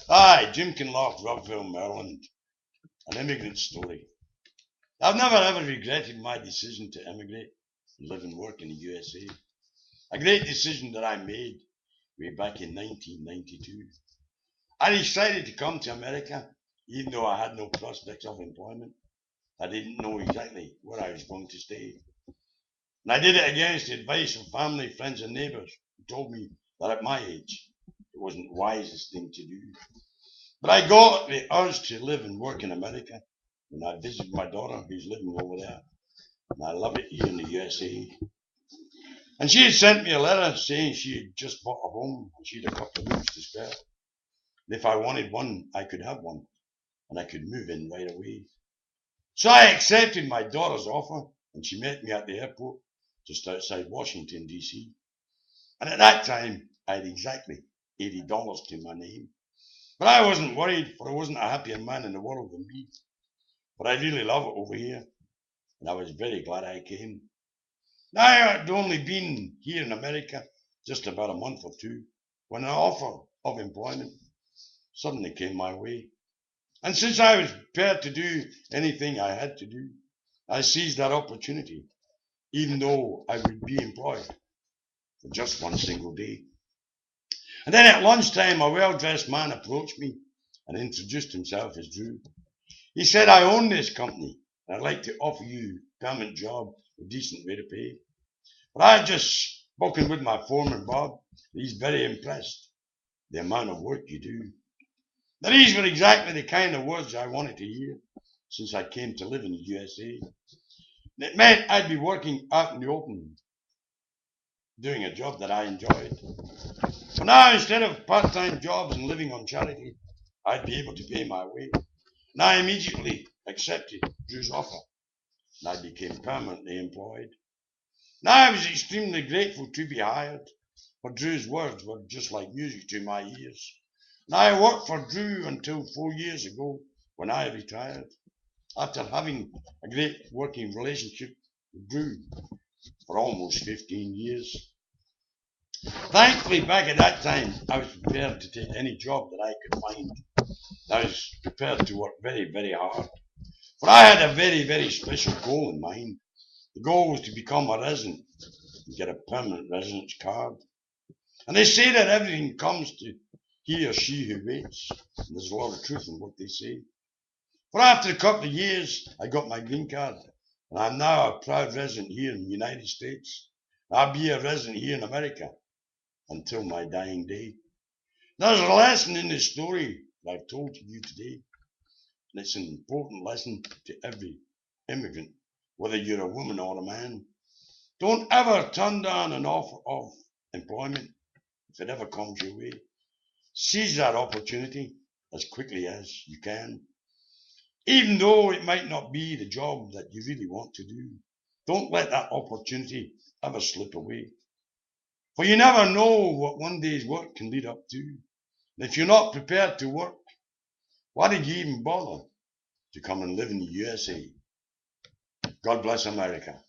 Aye, Jim Kinloch, Rockville, Maryland. An immigrant story. I've never ever regretted my decision to emigrate and live and work in the USA. A great decision that I made way back in 1992. I decided to come to America even though I had no prospects of employment. I didn't know exactly where I was going to stay. And I did it against the advice of family, friends, and neighbours who told me that at my age it wasn't the wisest thing to do. But I got the urge to live and work in America when I visited my daughter who's living over there. And I love it here in the USA. And she had sent me a letter saying she had just bought a home and she had a couple of rooms to spare. And if I wanted one, I could have one and I could move in right away. So I accepted my daughter's offer and she met me at the airport just outside Washington, D.C. And at that time, I had exactly $80 to my name. But I wasn't worried, for I wasn't a happier man in the world than me. But I really love it over here, and I was very glad I came. Now, I had only been here in America just about a month or two when an offer of employment suddenly came my way. And since I was prepared to do anything I had to do, I seized that opportunity, even though I would be employed for just one single day. And then at lunchtime, a well-dressed man approached me and introduced himself as Drew. He said, I own this company and I'd like to offer you a permanent job with a decent rate of pay. But I had just spoken with my foreman, Bob. He's very impressed the amount of work you do. Now, these were exactly the kind of words I wanted to hear since I came to live in the USA. And it meant I'd be working out in the open, doing a job that I enjoyed. So now, instead of part-time jobs and living on charity, I'd be able to pay my way. And I immediately accepted Drew's offer, and I became permanently employed. Now I was extremely grateful to be hired, for Drew's words were just like music to my ears. And I worked for Drew until 4 years ago when I retired, after having a great working relationship with Drew for almost 15 years. Thankfully, back at that time, I was prepared to take any job that I could find. I was prepared to work very, very hard. But I had a very, very special goal in mind. The goal was to become a resident and get a permanent residence card. And they say that everything comes to he or she who waits. And there's a lot of truth in what they say. But after a couple of years, I got my green card. And I'm now a proud resident here in the United States. I'll be a resident here in America until my dying day. There's a lesson in this story that I've told to you today. And it's an important lesson to every immigrant, whether you're a woman or a man. Don't ever turn down an offer of employment if it ever comes your way. Seize that opportunity as quickly as you can. Even though it might not be the job that you really want to do, don't let that opportunity ever slip away. For you never know what one day's work can lead up to. And if you're not prepared to work, why did you even bother to come and live in the USA? God bless America.